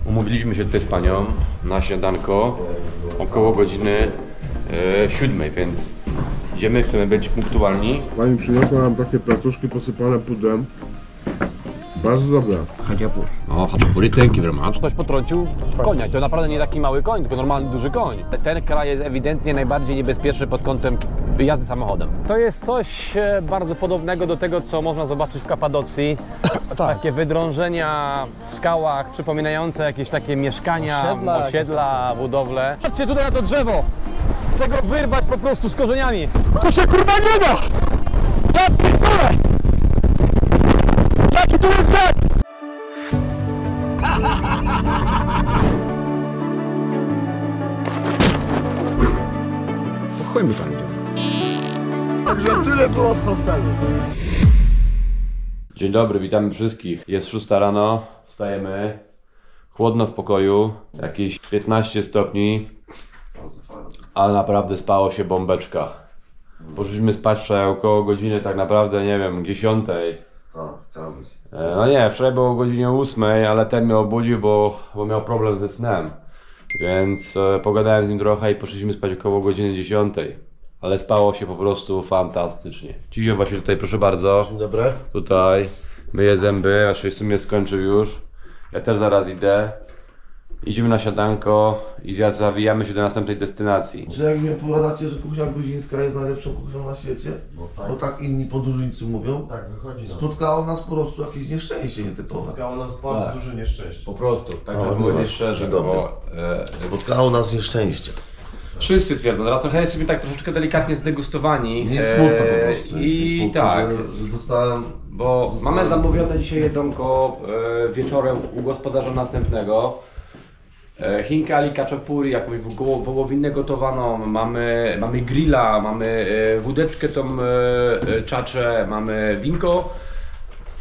Umówiliśmy się tutaj z panią na śniadanko około godziny 7, więc idziemy, chcemy być punktualni. Pani przyniosła nam takie placuszki posypane pudrem. Bardzo dobre. Haciapuri. O, haciapuri, thank you very much. Ktoś potrącił konia i to naprawdę nie taki mały koń, tylko normalny duży koń. Ten kraj jest ewidentnie najbardziej niebezpieczny pod kątem jazdy samochodem. To jest coś bardzo podobnego do tego, co można zobaczyć w Kapadocji. Takie wydrążenia w skałach, przypominające jakieś takie mieszkania, osiedla, budowle. Patrzcie tutaj na to drzewo! Chcę go wyrwać po prostu z korzeniami. Tu się kurwa nie da! Ja pierdolę! Jaki tu jest gad? To chodźmy tam idziemy. Także tyle było z hostelu. Dzień dobry, witamy wszystkich. Jest 6 rano, wstajemy. Chłodno w pokoju, jakieś 15 stopni. Ale naprawdę spało się bombeczka. Poszliśmy spać wczoraj około godziny, tak naprawdę, nie wiem, 10. Tak, chciał być. No nie, wczoraj było o godzinie 8, ale ten mnie obudził, bo miał problem ze snem. Więc pogadałem z nim trochę i poszliśmy spać około godziny 10. Ale spało się po prostu fantastycznie. Cizio właśnie tutaj, proszę bardzo. Dzień dobry. Tutaj myję zęby, aż w sumie skończył już. Ja też zaraz idę. Idziemy na siadanko i zawijamy się do następnej destynacji. Czy jak mi opowiadacie, że kuchnia gruzińska jest najlepszą kuchnią na świecie? Bo tak inni podróżnicy mówią. Tak, wychodzi. Spotkało nas po prostu jakieś nieszczęście nietypowe. Spotkało nas bardzo duże nieszczęście. Po prostu, tak O, było dobra. szczerze, Dobra. bo Spotkało nas nieszczęście. wszyscy twierdzą, teraz trochę jesteśmy tak troszeczkę delikatnie zdegustowani. Nie jest smutno po prostu. Jest I smutno, tak, że dostałem... bo mamy zamówione dzisiaj jedzonko wieczorem u gospodarza następnego. Chinka ali kaczapuri, jakąś wołowinę gotowaną, mamy grilla, mamy wódeczkę tą czaczę, mamy winko,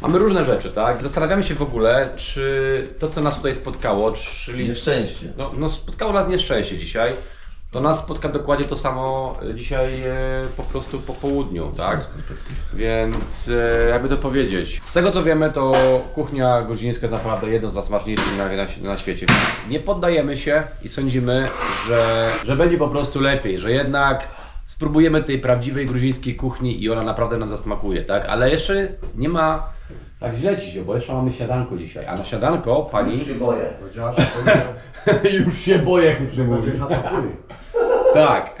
mamy różne rzeczy, tak? Zastanawiamy się w ogóle, czy to, co nas tutaj spotkało, czyli... Nieszczęście. No spotkało nas nieszczęście dzisiaj, to nas spotka dokładnie to samo dzisiaj po prostu po południu, tak? Więc jakby to powiedzieć, z tego co wiemy, to kuchnia gruzińska jest naprawdę jedną z najsmaczniejszych na świecie. Nie poddajemy się i sądzimy, że będzie po prostu lepiej, że jednak spróbujemy tej prawdziwej gruzińskiej kuchni i ona naprawdę nam zasmakuje, tak? Ale jeszcze nie ma tak źle ci się, bo jeszcze mamy śniadanko dzisiaj, a na śniadanko pani... Już się boję. Powiedziała, że to Już się boję, jak muszę mówić. będzie haczapuri. Tak,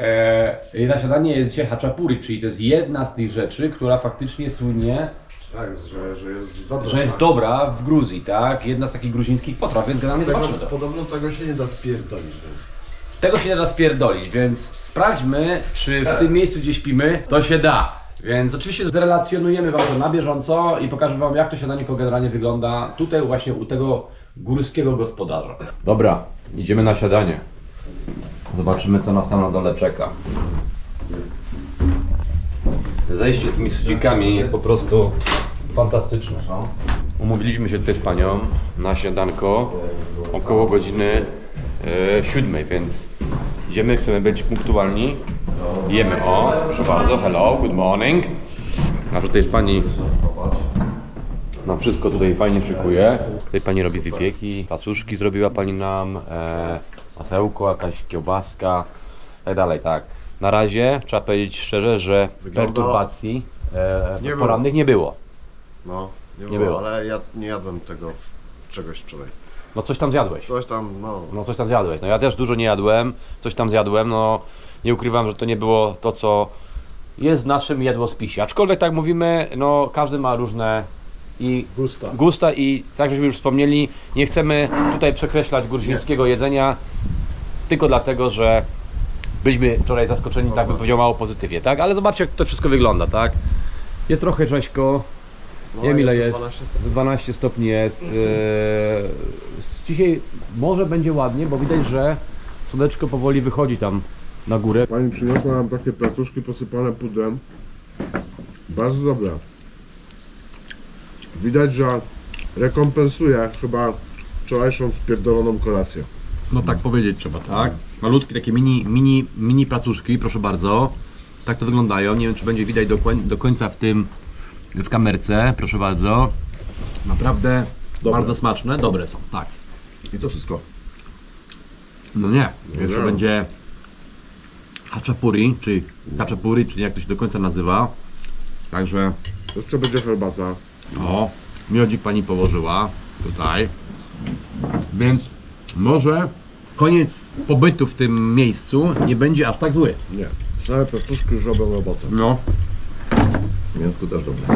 na śniadanie jest dzisiaj haczapuri, czyli to jest jedna z tych rzeczy, która faktycznie słynie, Tak, że jest dobra. że jest dobra w Gruzji, tak? Jedna z takich gruzińskich potraw, więc generalnie zobaczmy to. Podobno tego się nie da spierdolić. Tego się nie da spierdolić, więc sprawdźmy, czy w tym miejscu, gdzie śpimy, to się da. Więc oczywiście zrelacjonujemy wam to na bieżąco i pokażę wam, jak to śniadanie generalnie wygląda tutaj właśnie u tego górskiego gospodarza. Dobra, idziemy na śniadanie. Zobaczymy, co nas tam na dole czeka. Zejście tymi schodzikami jest po prostu fantastyczne. Umówiliśmy się tutaj z panią na śniadanko około godziny 7, więc idziemy, chcemy być punktualni. Jemy, o, proszę bardzo, hello, good morning. A tutaj jest pani, nam wszystko tutaj fajnie szykuje. Tutaj pani robi wypieki, pasuszki zrobiła pani nam, masełko, jakaś kiełbaska, tak dalej, tak. Na razie trzeba powiedzieć szczerze, że perturbacji porannych nie było. No, Nie było. ale ja nie jadłem tego czegoś wczoraj. No coś tam zjadłeś. Coś tam, no. No coś tam zjadłeś. No ja też dużo nie jadłem, coś tam zjadłem, no nie ukrywam, że to nie było to, co jest w naszym jadłospisie. Aczkolwiek tak mówimy, no każdy ma różne gusta i tak żeśmy już wspomnieli, nie chcemy tutaj przekreślać gruzińskiego jedzenia tylko dlatego, że byliśmy wczoraj zaskoczeni, tak bym powiedział, mało pozytywnie, tak? Ale zobaczcie, jak to wszystko wygląda, tak? Jest trochę rzeźko, nie wiem ile jest, 12 stopni jest. Dzisiaj może będzie ładnie, bo widać, że słoneczko powoli wychodzi tam na górę. Pani przyniosła nam takie placuszki posypane pudrem. Bardzo dobre. Widać, że rekompensuje chyba wczorajszą spierdoloną kolację. No tak powiedzieć trzeba, tak? Malutkie takie mini placuszki, proszę bardzo. Tak to wyglądają. Nie wiem, czy będzie widać do końca w kamerce, proszę bardzo. Naprawdę bardzo smaczne, dobre są, tak. I to wszystko. No nie, jeszcze będzie haczapuri, czy kaczapuri, czyli jak to się do końca nazywa. Także, Jeszcze będzie herbata. o, miodzik pani położyła tutaj. Więc może koniec pobytu w tym miejscu nie będzie aż tak zły. Nie. Same placuszki już robią robotę. No, Mięsko też dobre.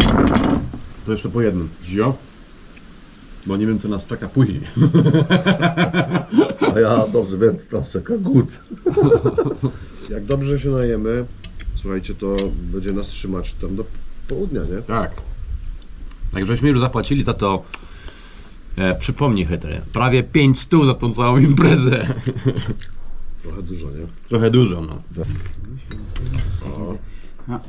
to jeszcze po jednym, Zio. Bo nie wiem co nas czeka później. A ja dobrze wiem, co nas czeka głód. Jak dobrze się najemy, słuchajcie, to będzie nas trzymać tam do południa, nie? Tak. Także już zapłacili za to, przypomnij chytry, prawie 500 za tą całą imprezę. Trochę dużo, nie? Trochę dużo, no.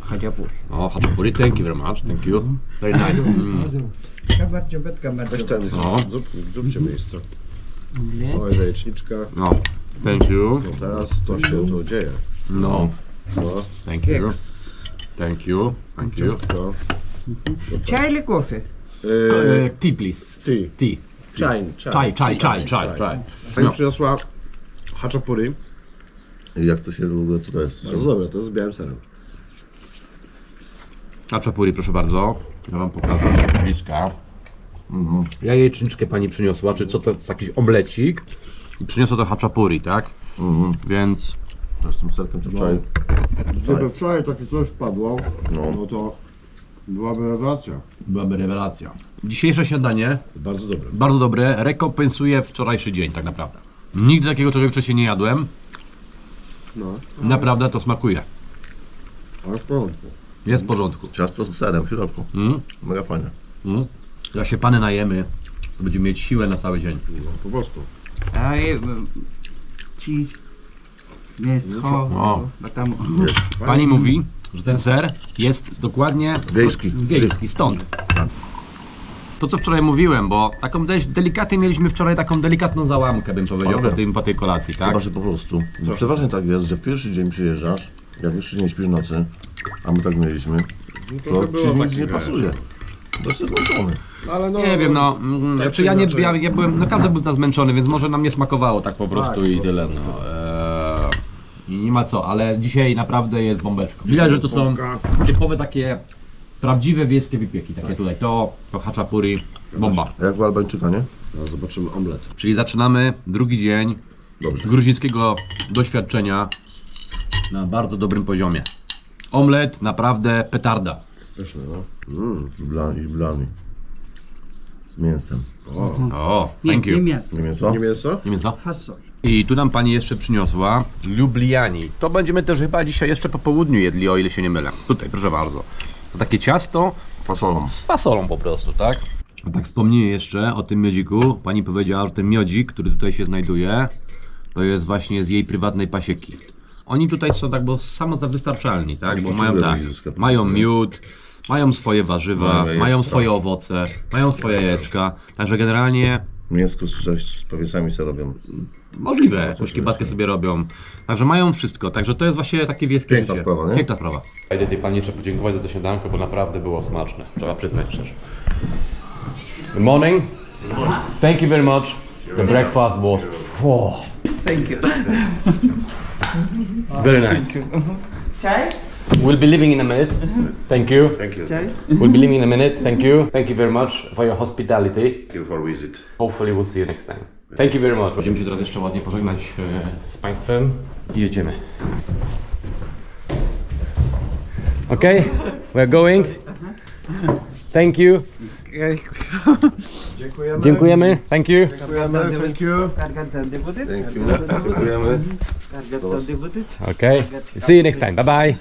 Hajapur. O, haczapuri, thank you very much, thank you. Very nice. Bardzo betka, bardzo Weź ten, O. zróbcie miejsce. O, jajeczniczka. No, thank you. No teraz to się tu dzieje. No, No, thank you. Thank you, thank you. ciastko. Чай или кофе? Tea please. Tea. Tea. Czaj. Pani No. przyniosła haczapuri. I jak to się w ogóle, co to jest? Bardzo dobre, to jest z białym serem. Haczapuri, proszę bardzo. Ja wam pokażę z bliska. Jajeczniczkę pani przyniosła, czy co to jest jakiś omlecik. I przyniosła to haczapuri, tak? Więc To z tym serkiem czy wczoraj? Gdyby wczoraj takie coś wpadło, No. no to byłaby rewelacja. byłaby rewelacja. Dzisiejsze śniadanie, Bardzo dobre. bardzo dobre, rekompensuje wczorajszy dzień tak naprawdę. Nigdy takiego czegoś wcześniej nie jadłem. No, Naprawdę to smakuje. ale w porządku. Jest w porządku. Ciasto z serem w środku. Mega fajne. Jak się pany najemy, to będziemy mieć siłę na cały dzień. No, po prostu. А cheese, mięsko, O. bo tam Pani mówi, że ten ser jest dokładnie wiejski, stąd. To co wczoraj mówiłem, bo taką delikatnie mieliśmy wczoraj taką delikatną załamkę, bym powiedział, po tej kolacji, tak? Chyba, że po prostu. Bo przeważnie tak jest, że pierwszy dzień przyjeżdżasz, jak jeszcze nie śpisz nocy, a my tak mieliśmy, to było ci nic taki, nie wiesz. pasuje. To jest zmęczony. Ale no, Nie wiem, no, tak czy ja nie, inaczej. ja byłem naprawdę był zmęczony, więc może nam nie smakowało tak po prostu i tyle, no. I nie ma co, ale dzisiaj naprawdę jest bombeczka. Widać, że to są typowe takie prawdziwe wiejskie wypieki, takie tutaj, to haczapuri, bomba. Jak u Albańczyka, nie? No, zobaczymy omlet. Czyli zaczynamy drugi dzień Dobrze. gruzińskiego doświadczenia na bardzo dobrym poziomie. Omlet naprawdę petarda. Pyszne, no. Blany. Z mięsem. O, nie, thank nie you. mięso, Nie mięso? Nie mięso? Nie wiem co? fasol. I tu nam pani jeszcze przyniosła Lubliani. To będziemy też chyba dzisiaj jeszcze po południu jedli, o ile się nie mylę. Tutaj, proszę bardzo. To takie ciasto Fasolą. z fasolą po prostu, tak? A tak wspomnienie jeszcze o tym miodziku. Pani powiedziała, że ten miodzik, który tutaj się znajduje, to jest właśnie z jej prywatnej pasieki. Oni tutaj są tak, bo samowystarczalni, tak? Bo mają tak, ze sklepu. mają miód, mają swoje warzywa, Mają jajeczka. mają swoje owoce, mają swoje jajeczka. Także generalnie Mięsko z powiesami se robią. możliwe, jakąś kiełbaskę sobie robią. Także mają wszystko, także to jest właśnie takie wiejskie Piękna życie. sprawa, nie? Piękna sprawa. Idę tej pani trzeba podziękować za to śniadanko, bo naprawdę było smaczne. Trzeba przyznać szczerze. Good morning. Thank you very much. The breakfast was Thank you. very nice. Czaj? We'll be leaving in a minute. Thank you. Thank you. Czaj? We'll be leaving in a minute. Thank you. Thank you very much for your hospitality. Thank you for visit. Hopefully we'll see you next time. Thank you very much. Będziemy się teraz jeszcze ładnie pożegnać z Państwem i jedziemy. Okay, we're going. Thank you. Dziękujemy. Thank you. Dziękujemy, thank you. Kargata debutyt? Thank you. Dziękujemy. Kargata debutyt? Okay. See you next time. Bye bye.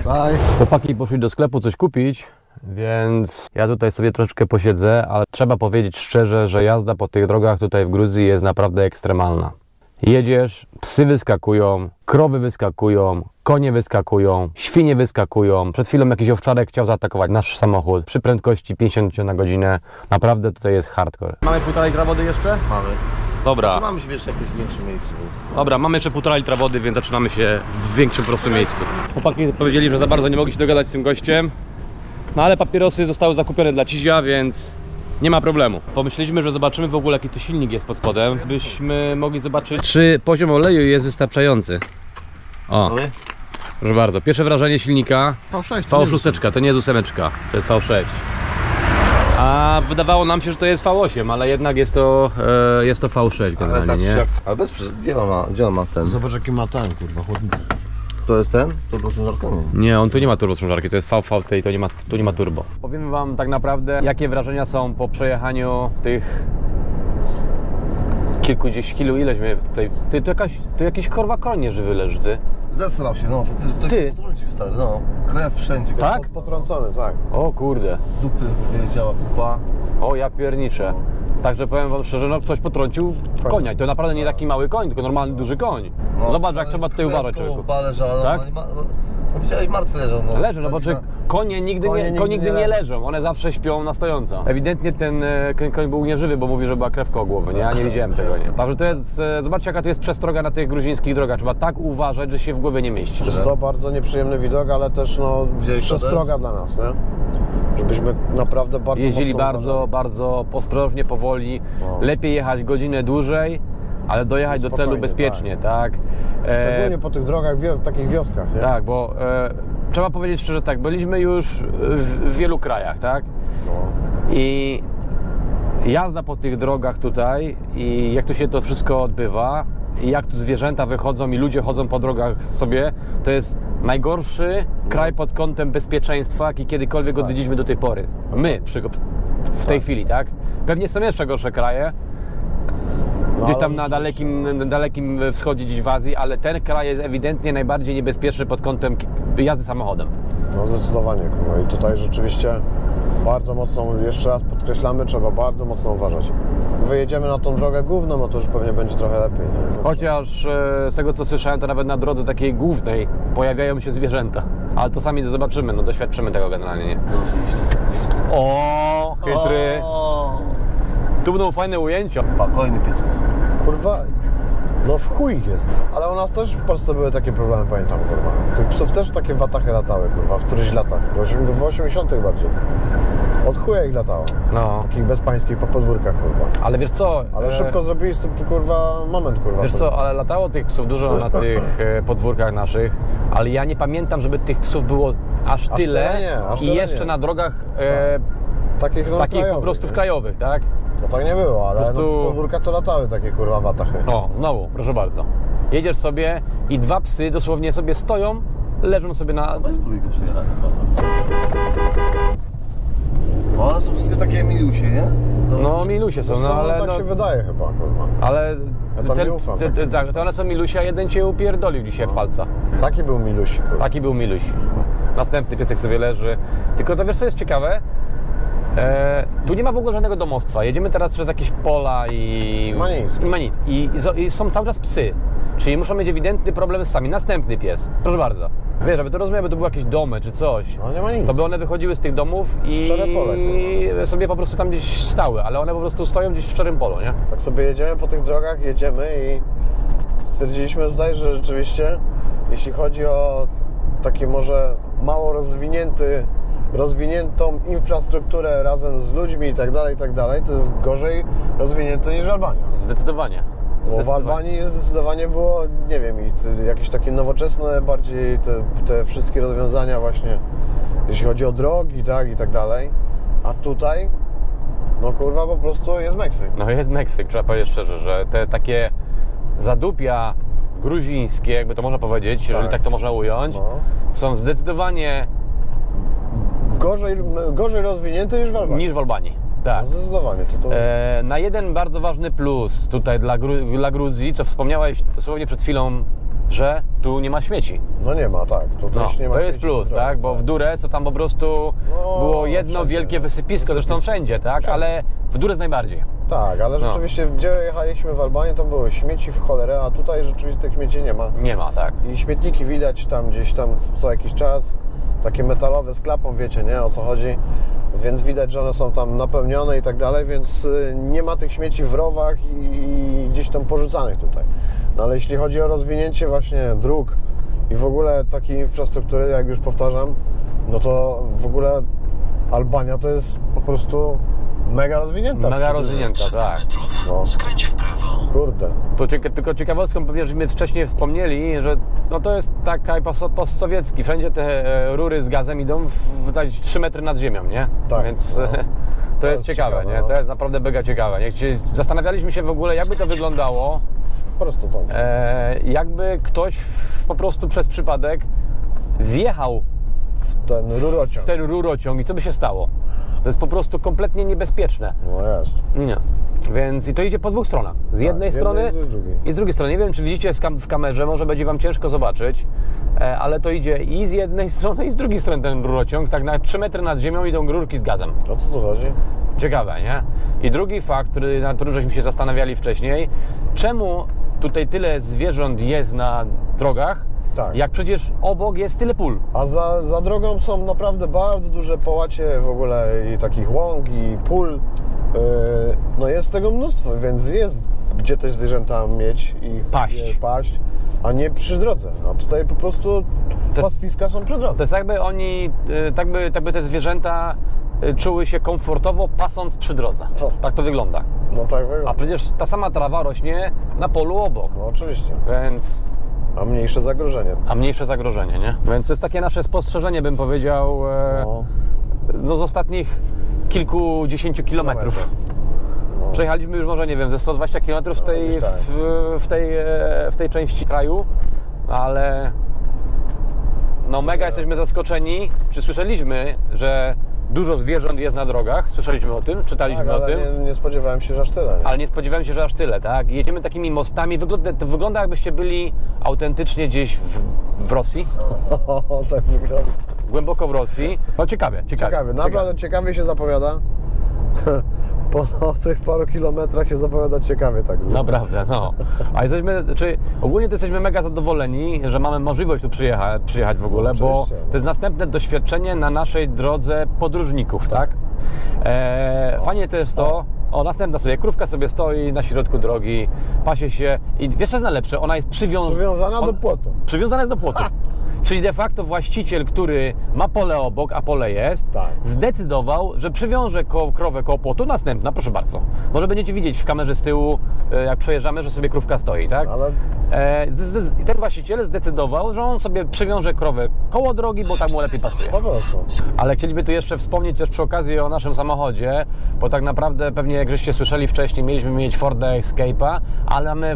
Bye. Chłopaki poszli do sklepu coś kupić, więc ja tutaj sobie troszeczkę posiedzę, ale trzeba powiedzieć szczerze, że jazda po tych drogach tutaj w Gruzji jest naprawdę ekstremalna. Jedziesz, psy wyskakują, krowy wyskakują, konie wyskakują, świnie wyskakują. Przed chwilą jakiś owczarek chciał zaatakować nasz samochód przy prędkości 50 na godzinę. Naprawdę tutaj jest hardcore. Mamy 1,5 litra wody jeszcze? Mamy. Dobra. Trzymamy się wiesz, jakieś większe miejsce. Więc... Dobra, mamy jeszcze 1,5 litra wody, więc zaczynamy się w większym po prostu miejscu. Chłopaki powiedzieli, że za bardzo nie mogli się dogadać z tym gościem. No ale papierosy zostały zakupione dla Cizia, więc Nie ma problemu. Pomyśleliśmy, że zobaczymy w ogóle jaki tu silnik jest pod spodem, byśmy mogli zobaczyć, czy poziom oleju jest wystarczający. O, Ale? proszę bardzo, pierwsze wrażenie silnika. V6. V6, to nie jest 8, to jest V6. A wydawało nam się, że to jest V8, ale jednak jest to V6 Ale generalnie, tak, nie? jak, ale bez gdzie on ma ten? Zobacz jaki ma ten, kurwa, chłodnicę. To jest ten? To do ciężarka? Nie. Nie, on tu nie ma turbosprężarki, to jest VVT i tu nie ma turbo. Powiem wam tak naprawdę, jakie wrażenia są po przejechaniu tych kilkudziesięciu kilu, ileśmy tutaj... Tu jakiś korwa konie żywy leży, ty. Zesrał się, no. Ty? Potrącił, stary, no. Krew wszędzie. Tak? Potrącony, tak. O kurde, Z dupy wyjeździała kupa. o ja pierniczę. Także powiem wam szczerze, no ktoś potrącił konia i to naprawdę nie taki mały koń, tylko normalny duży koń. No, Zobacz jak trzeba tutaj uważać, krew człowieku. koło leżała, Tak? No, widziałeś, martwy leżał, no. Leży, no bo czy konie nigdy nie leżą, one zawsze śpią na stojąco. Ewidentnie ten koń był nieżywy, bo mówi, że była krew koło głowy, nie? Ja nie widziałem tego, nie? Także to jest, zobaczcie jaka tu jest przestroga na tych gruzińskich drogach, trzeba tak uważać, że się w głowie nie mieści. Wiesz co, bardzo nieprzyjemny widok, ale też no Widziałeś przestroga dla nas, nie? Żebyśmy naprawdę bardzo Jeździli mocno bardzo, uważali. bardzo ostrożnie, powoli, No. lepiej jechać godzinę dłużej, ale dojechać do celu Spokojnie, bezpiecznie, tak? Szczególnie po tych drogach, w takich wioskach, nie? Tak, bo trzeba powiedzieć szczerze tak, byliśmy już w wielu krajach, tak? No. I jazda po tych drogach tutaj i jak tu się to wszystko odbywa i jak tu zwierzęta wychodzą i ludzie chodzą po drogach sobie, to jest najgorszy kraj pod kątem bezpieczeństwa, jaki kiedykolwiek odwiedziliśmy do tej pory. My w tej chwili, tak? Pewnie są jeszcze gorsze kraje, No, gdzieś ale tam na dalekim wschodzie, gdzieś w Azji, ale ten kraj jest ewidentnie najbardziej niebezpieczny pod kątem jazdy samochodem. No zdecydowanie, kurwa. I tutaj rzeczywiście bardzo mocno, jeszcze raz podkreślamy, trzeba bardzo mocno uważać. Wyjedziemy na tą drogę główną, no to już pewnie będzie trochę lepiej, nie? Chociaż z tego co słyszałem, to nawet na drodze takiej głównej pojawiają się zwierzęta. Ale to sami zobaczymy, no doświadczymy tego generalnie, nie? O, chytry. Tu będą fajne ujęcia. Spokojny pies. Kurwa, no w chuj ich jest. Ale u nas też w Polsce były takie problemy, pamiętam, kurwa. Tych psów też takie watachy latały, kurwa, w którychś latach. W 80 bardziej. Od chuja ich latało. No, Takich bezpańskich po podwórkach, kurwa. ale wiesz co? Ale szybko zrobili z tym, kurwa, moment, kurwa. Wiesz co, ale latało tych psów dużo na tych podwórkach naszych, ale ja nie pamiętam, żeby tych psów było aż tyle tyle nie, aż i tyle jeszcze nie. na drogach Takich, no, takich po krajowych, prostu nie? krajowych, tak? To tak nie było, ale Po prostu- no, podwórka to latały takie, kurwa, watachy. O, znowu, proszę bardzo. Jedziesz sobie i dwa psy dosłownie sobie stoją, leżą sobie na... Spróbuj go przyjechać. No, one są wszystkie takie milusie, nie? No milusie są, no ale... tak No, się wydaje chyba, kurwa. ale Ja tam nie ufam. tak, to one są milusie, a jeden cię upierdolił dzisiaj w palca. Taki był Milusi, kurwa. Taki był miluś. Następny piesek sobie leży. Tylko to wiesz co jest ciekawe? Tu nie ma w ogóle żadnego domostwa. Jedziemy teraz przez jakieś pola i ma nic. I są cały czas psy. Czyli muszą mieć ewidentny problem z psami. Następny pies. Proszę bardzo. Wiesz, aby to rozumieć, aby to były jakieś domy czy coś. No nie ma nic. To by one wychodziły z tych domów i Szczere pole, sobie po prostu tam gdzieś stały, ale one po prostu stoją gdzieś w szczerym polu, nie? Tak sobie jedziemy po tych drogach, jedziemy i stwierdziliśmy tutaj, że rzeczywiście jeśli chodzi o takie może mało rozwiniętą infrastrukturę razem z ludźmi i tak dalej, to jest gorzej rozwinięte niż Albania. Zdecydowanie. Bo w Albanii zdecydowanie było, nie wiem, jakieś takie nowoczesne bardziej te wszystkie rozwiązania właśnie, jeśli chodzi o drogi, tak, i tak dalej. A tutaj, no kurwa, po prostu jest Meksyk. No jest Meksyk, trzeba powiedzieć szczerze, że te takie zadupia gruzińskie, jakby to można powiedzieć, jeżeli tak to można ująć, No. są zdecydowanie Gorzej rozwinięte niż w Albanii. niż w Albanii. Tak. No zdecydowanie. Na jeden bardzo ważny plus tutaj dla Gruzji, co wspomniałeś dosłownie przed chwilą, że tu nie ma śmieci. No nie ma, tak. Tutaj No, nie ma to jest śmieci plus, w drogach, tak? Bo w Dures to tam po prostu No, było jedno wszędzie. wielkie wysypisko, zresztą wszędzie, tak? Wszędzie. Ale w Dures najbardziej. Tak, ale No. rzeczywiście, gdzie jechaliśmy w Albanię, to były śmieci w cholerę, a tutaj rzeczywiście tych śmieci nie ma. Nie ma, tak. I śmietniki widać tam gdzieś tam co jakiś czas, takie metalowe z klapą, wiecie, nie, o co chodzi, więc widać, że one są tam napełnione i tak dalej, więc nie ma tych śmieci w rowach i gdzieś tam porzucanych tutaj. No ale jeśli chodzi o rozwinięcie właśnie dróg i w ogóle takiej infrastruktury, jak już powtarzam, no to w ogóle Albania to jest po prostu Mega rozwinięta. Mega rozwinięta, tak. No. Skręć w prawo. Kurde. To tylko ciekawostką powiem, żeśmy wcześniej wspomnieli, że no to jest taka postsowiecki. Wszędzie te rury z gazem idą w 3 metry nad ziemią, nie? Tak, Więc no. to jest ciekawe, nie? no. To jest naprawdę mega ciekawe. Zastanawialiśmy się w ogóle, jakby to wyglądało, Prosto to. jakby ktoś po prostu przez przypadek wjechał Ten rurociąg. w ten rurociąg i co by się stało? To jest po prostu kompletnie niebezpieczne. No jest. Nie. Więc i to idzie po 2 stronach. Z jednej strony i z drugiej. i z drugiej strony. Nie wiem, czy widzicie w kamerze, może będzie Wam ciężko zobaczyć, ale to idzie i z jednej strony, i z drugiej strony ten rurociąg. Tak na 3 metry nad ziemią idą rurki z gazem. O co tu chodzi? Ciekawe, nie? I drugi fakt, nad którym żeśmy się zastanawiali wcześniej, czemu tutaj tyle zwierząt jest na drogach, Tak. jak przecież obok jest tyle pól. A za drogą są naprawdę bardzo duże połacie w ogóle i takich łąk i pól. No jest tego mnóstwo, więc jest gdzie te zwierzęta mieć i paść, a nie przy drodze. A tutaj po prostu pastwiska są przy drodze. To jest jakby oni, tak by te zwierzęta czuły się komfortowo pasąc przy drodze. Tak to wygląda. No tak A wygląda. przecież ta sama trawa rośnie na polu obok, No oczywiście. więc... A mniejsze zagrożenie. A mniejsze zagrożenie, nie? Więc to jest takie nasze spostrzeżenie, bym powiedział, no z ostatnich kilkudziesięciu kilometrów. No. Przejechaliśmy już może, nie wiem, ze 120 km gdzieś tak. w tej części kraju, ale no mega jesteśmy zaskoczeni. Czy słyszeliśmy, że dużo zwierząt jest na drogach? Słyszeliśmy o tym, czytaliśmy Tak, o tym. ale nie spodziewałem się, że aż tyle. Nie? Ale nie spodziewałem się, że aż tyle, tak? Jedziemy takimi mostami, to wygląda jakbyście byli autentycznie gdzieś w Rosji, O, tak wygląda. głęboko w Rosji. No ciekawie. Naprawdę ciekawie się zapowiada. Po tych paru kilometrach się zapowiada ciekawie tak. Naprawdę, no. A ogólnie to jesteśmy mega zadowoleni, że mamy możliwość tu przyjechać w ogóle, bo Oczywiście. to jest następne doświadczenie na naszej drodze podróżników, tak? Fajnie to jest to, następna sobie, krówka sobie stoi na środku drogi, pasie się i wiesz co jest najlepsze, ona jest Przywiązana do płotu. Przywiązana jest do płotu. Czyli de facto właściciel, który ma pole obok, a pole jest, Tak. zdecydował, że przywiąże krowę koło płotu, następna, proszę bardzo. Może będziecie widzieć w kamerze z tyłu, jak przejeżdżamy, że sobie krówka stoi, tak? Ale Ten właściciel zdecydował, że on sobie przywiąże krowę koło drogi, bo tak mu lepiej pasuje. po prostu. Ale chcieliby tu jeszcze wspomnieć też przy okazji o naszym samochodzie, bo tak naprawdę pewnie jak żeście słyszeli wcześniej, mieliśmy mieć Forda Escape'a, ale mamy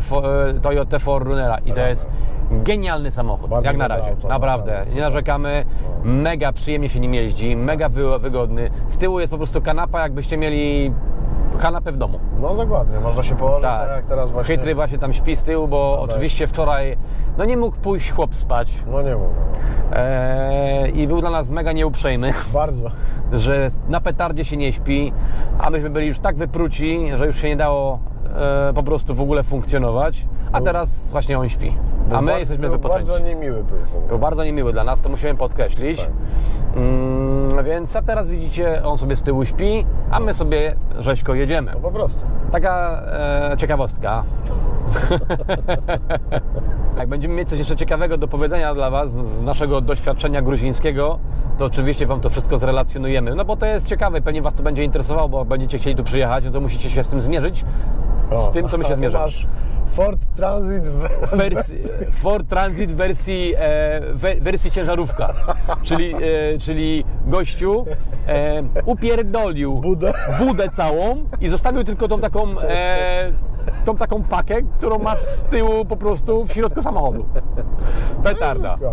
Toyota 4Runnera i to jest genialny samochód, Bardzo jak na dobre razie, auto, naprawdę, naprawdę, nie narzekamy, mega przyjemnie się nim jeździ, mega wygodny, z tyłu jest po prostu kanapa, jakbyście mieli kanapę w domu. No dokładnie, można się położyć, tak jak teraz właśnie. Chytry właśnie tam śpi z tyłu, bo oczywiście wczoraj no nie mógł pójść chłop spać No nie mówię. i był dla nas mega nieuprzejmy, Bardzo. że na petardzie się nie śpi, a myśmy byli już tak wypruci, że już się nie dało po prostu w ogóle funkcjonować, a teraz właśnie on śpi, a my jesteśmy wypoczęci. Bardzo niemiły był w ogóle. Był bardzo niemiły dla nas, to musimy podkreślić. Tak. Więc a teraz widzicie, on sobie z tyłu śpi, a my sobie rzeźko jedziemy. No po prostu. Taka ciekawostka. Jak będziemy mieć coś jeszcze ciekawego do powiedzenia dla Was z naszego doświadczenia gruzińskiego, to oczywiście Wam to wszystko zrelacjonujemy. No bo to jest ciekawe, pewnie Was to będzie interesowało, bo będziecie chcieli tu przyjechać, no to musicie się z tym zmierzyć. Z tym, co my się zmierzymy. Masz Ford Transit Ford Transit wersji ciężarówka, czyli gościu upierdolił budę całą i zostawił tylko tą taką pakę, którą masz z tyłu po prostu w środku samochodu.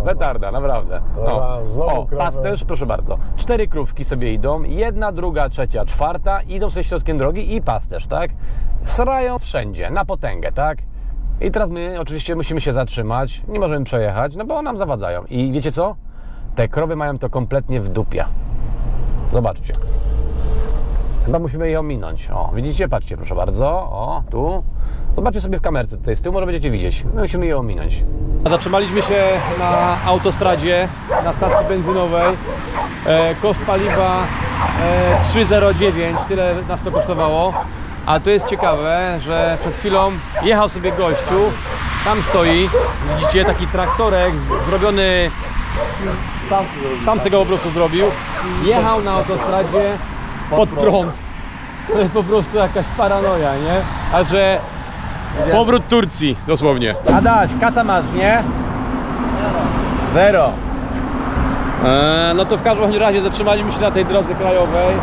Petarda, naprawdę. Dobra, znowu krowę. Pasterz, proszę bardzo. 4 krówki sobie idą, 1, 2, 3, 4, idą sobie środkiem drogi i pasterz, tak? Srają wszędzie, na potęgę, tak? I teraz my oczywiście musimy się zatrzymać, nie możemy przejechać, no bo nam zawadzają. I wiecie co? Te krowy mają to kompletnie w dupie. Zobaczcie. Chyba musimy je ominąć. O, widzicie? Patrzcie, proszę bardzo. O, tu. Zobaczcie sobie w kamerce tutaj z tyłu, może będziecie widzieć. My musimy je ominąć. Zatrzymaliśmy się na autostradzie, na stacji benzynowej. Koszt paliwa 3,09, tyle nas to kosztowało. A to jest ciekawe, że przed chwilą jechał sobie gościu, tam stoi, widzicie, taki traktorek zrobiony, sam sobie go po prostu zrobił, jechał na autostradzie pod prąd To jest po prostu jakaś paranoja, nie? A że powrót Turcji, dosłownie. Adaś, kaca masz, nie? Zero. No to w każdym razie zatrzymaliśmy się na tej drodze krajowej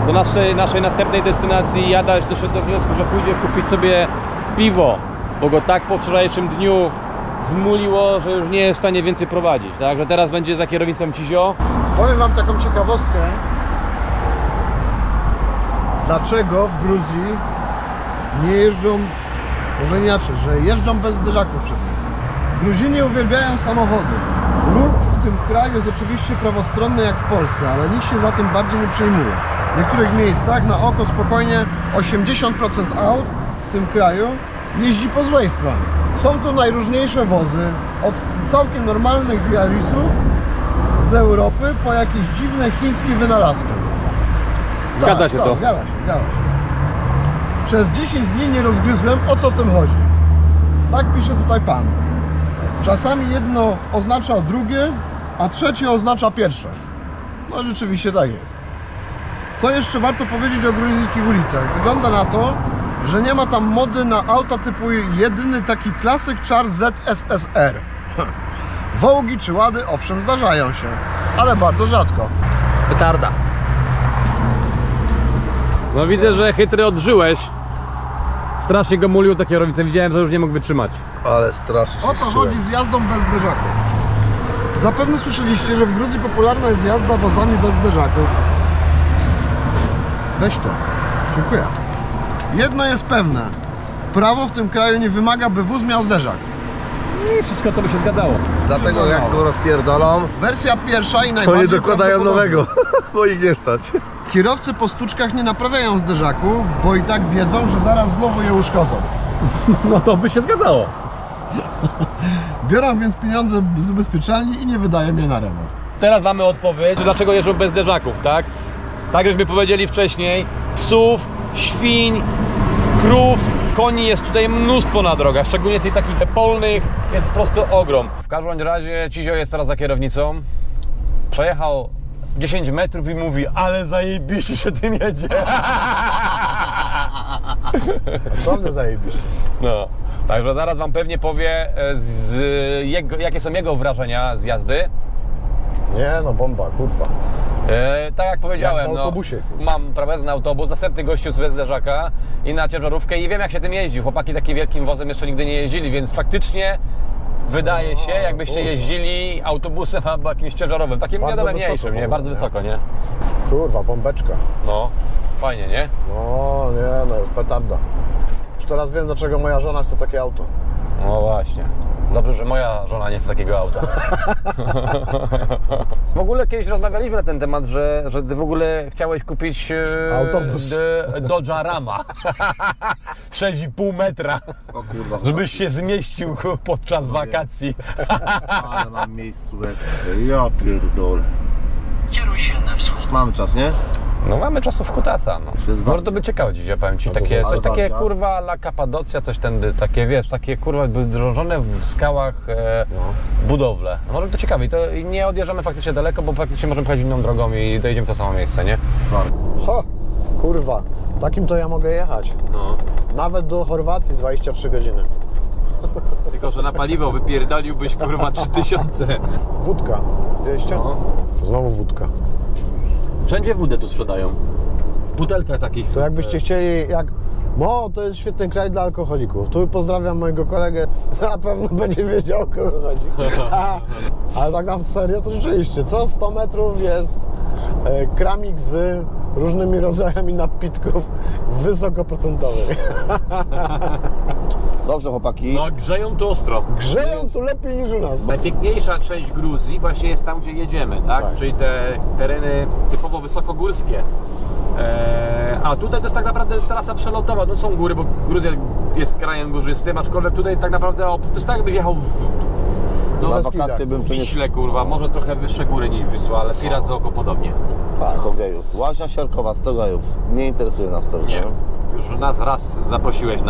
do naszej następnej destynacji i Adaś doszedł do wniosku, że pójdzie kupić sobie piwo, bo go tak po wczorajszym dniu zmuliło, że już nie jest w stanie więcej prowadzić. Także teraz będzie za kierownicą Cizio. Powiem wam taką ciekawostkę. Dlaczego w Gruzji nie jeżdżą, może inaczej, że jeżdżą bez zderzaków przednich. Gruzini uwielbiają samochody. Ruch w tym kraju jest oczywiście prawostronny jak w Polsce, ale nikt się za tym bardziej nie przejmuje. W niektórych miejscach na oko spokojnie 80% aut w tym kraju jeździ po złej stronie. Są tu najróżniejsze wozy, od całkiem normalnych Yarisów z Europy po jakieś dziwne chińskie wynalazki. Zgadza się to. Zgadza się. Przez 10 dni nie rozgryzłem, o co w tym chodzi. Tak pisze tutaj pan. Czasami jedno oznacza drugie, a trzecie oznacza pierwsze. No rzeczywiście tak jest. Co jeszcze warto powiedzieć o gruzińskich ulicach? Wygląda na to, że nie ma tam mody na auta typu jedyny taki klasyk czar ZSSR. Wołgi czy łady owszem zdarzają się, ale bardzo rzadko. Petarda. No widzę, że chytry odżyłeś. Strasznie go mulił ta kierownica, widziałem, że już nie mógł wytrzymać. Ale strasznie się O co chodzi z jazdą bez zderzaków? Zapewne słyszeliście, że w Gruzji popularna jest jazda wozami bez zderzaków. Weź to. Dziękuję. Jedno jest pewne. Prawo w tym kraju nie wymaga, by wóz miał zderzak. I wszystko to by się zgadzało. Dlatego jak go rozpierdolą, Wersja pierwsza i to najbardziej nie dokładają prawdopodobna. nowego, bo ich nie stać. Kierowcy po stuczkach nie naprawiają zderzaków, bo i tak wiedzą, że zaraz znowu je uszkodzą. No to by się zgadzało. Biorą więc pieniądze z ubezpieczalni i nie wydają je na remont. Teraz mamy odpowiedź, dlaczego jeżdżą bez zderzaków, tak? Tak żeśmy powiedzieli wcześniej, psów, świń, krów, koni jest tutaj mnóstwo na drogach, szczególnie tych takich polnych jest po prostu ogrom. W każdym razie Cizio jest teraz za kierownicą, przejechał 10 metrów i mówi, ale zajebiście się tym jedzie. Naprawdę zajebiście. No, także zaraz wam pewnie powie, jakie są jego wrażenia z jazdy. Nie no, bomba, kurwa. Tak jak powiedziałem, Jak w autobusie. No, mam prowadzę na autobus, następny gościu bez zderzaka i na ciężarówkę i wiem jak się tym jeździ. Chłopaki takim wielkim wozem jeszcze nigdy nie jeździli, więc faktycznie wydaje się, jakbyście jeździli autobusem albo jakimś ciężarowym, takim Bardzo wiadomo wysoko mniejszym, w nie? ogóle, Bardzo nie? wysoko, nie? Kurwa, bombeczka. No, fajnie, nie? No nie, no jest petarda. Już teraz wiem, dlaczego moja żona chce takie auto. No właśnie. Dobrze, że moja żona nie chce takiego auta. W ogóle kiedyś rozmawialiśmy na ten temat, że ty w ogóle chciałeś kupić autobus Dodge'a Rama 6,5 metra, O kurwa, żebyś się zmieścił podczas wakacji. ale mam miejscówkę. Ja pierdolę. Kieruj się na wschód. Mamy czas, nie? No mamy czasów kutasa, no. jest Może to by ciekawe dziś, ja powiem ci, takie, ale coś takie walka. kurwa la Kapadocja, coś tędy, takie wiesz, takie kurwa drążone w skałach budowle. No, może to ciekawe i to i nie odjeżdżamy faktycznie daleko, bo faktycznie możemy pojechać inną drogą i dojedziemy w to samo miejsce, nie? Ha, kurwa, takim to ja mogę jechać. No. Nawet do Chorwacji 23 godziny. Tylko, że na paliwo wypierdaliłbyś kurwa 3000. Wódka, widzieliście? No. Znowu wódka. Wszędzie wódę tu sprzedają. W butelkach takich. To jakbyście chcieli, No, to jest świetny kraj dla alkoholików. Tu pozdrawiam mojego kolegę. Na pewno będzie wiedział, o kogo chodzi. Ale tak na serio, to rzeczywiście, co 100 metrów jest kramik z różnymi rodzajami napitków wysokoprocentowych. Dobrze, chłopaki. No grzeją to ostro. Grzeją tu lepiej niż u nas. Najpiękniejsza część Gruzji właśnie jest tam, gdzie jedziemy, tak? Czyli te tereny typowo wysokogórskie. A tutaj to jest tak naprawdę trasa przelotowa, no są góry, bo Gruzja jest krajem górzystym, aczkolwiek tutaj tak naprawdę to jest tak, jakbyś jechał Na wakacje bym tu nie... Wiśle, kurwa, może trochę wyższe góry niż Wisła, ale Pirat za oko podobnie. 100 gejów. Łaźnia Siarkowa, 100 gejów. Nie interesuje nas to, Nie. że? Już nas raz zaprosiłeś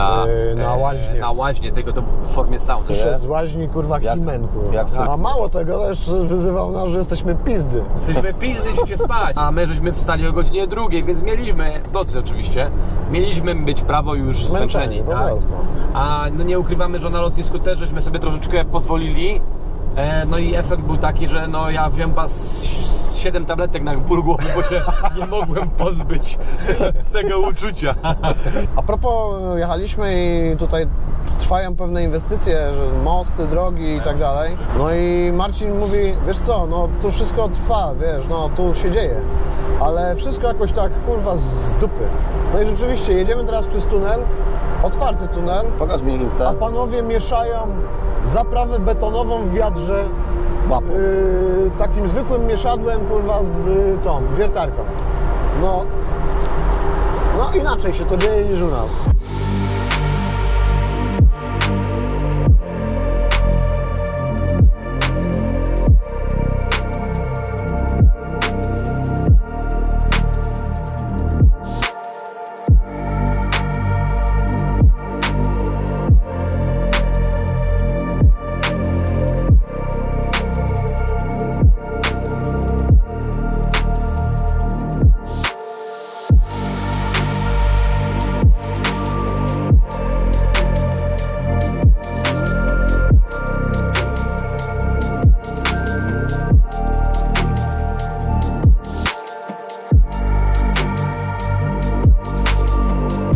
na łaźnię, tego to w formie sauny. Przed z łaźni, kurwa, himen, kurwa. A mało tego, też wyzywał nas, że jesteśmy pizdy. Jesteśmy pizdy, idźcie spać. A my żeśmy wstali o godzinie 2, więc mieliśmy, w nocy oczywiście, mieliśmy być prawo już zmęczeni, po tak? prostu. A no nie ukrywamy, że na lotnisku też żeśmy sobie troszeczkę pozwolili. No i efekt był taki, że no ja wziąłem 7 tabletek na pół głowy, bo się nie mogłem pozbyć tego uczucia. A propos, jechaliśmy i tutaj trwają pewne inwestycje, że mosty, drogi i tak dalej. No i Marcin mówi, wiesz co, no tu wszystko trwa, wiesz, no tu się dzieje. Ale wszystko jakoś tak, kurwa, z dupy. No i rzeczywiście, jedziemy teraz przez tunel, otwarty tunel. Pokaż mi Insta. A panowie mieszają zaprawę betonową w wiadrze takim zwykłym mieszadłem, kurwa, z tą wiertarką. No inaczej się to dzieje niż u nas.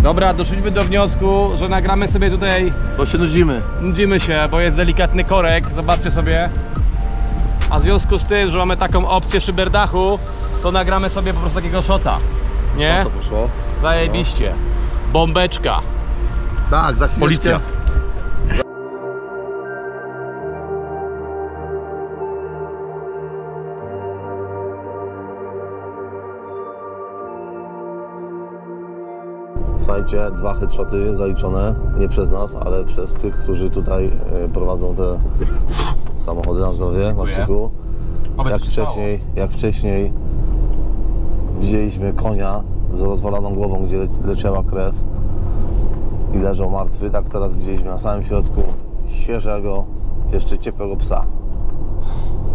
Dobra, doszliśmy do wniosku, że nagramy sobie tutaj, Bo się nudzimy. nudzimy się, bo jest delikatny korek, zobaczcie sobie. A w związku z tym, że mamy taką opcję szyberdachu, to nagramy sobie po prostu takiego shota. Nie? To poszło. Zajebiście. Bombeczka. Tak, za chwilę. Policja. Słuchajcie, 2 headshoty zaliczone, nie przez nas, ale przez tych, którzy tutaj prowadzą te samochody na zdrowie, Marciku. Jak wcześniej widzieliśmy konia z rozwaloną głową, gdzie leciała krew i leżał martwy, tak teraz widzieliśmy na samym środku świeżego, jeszcze ciepłego psa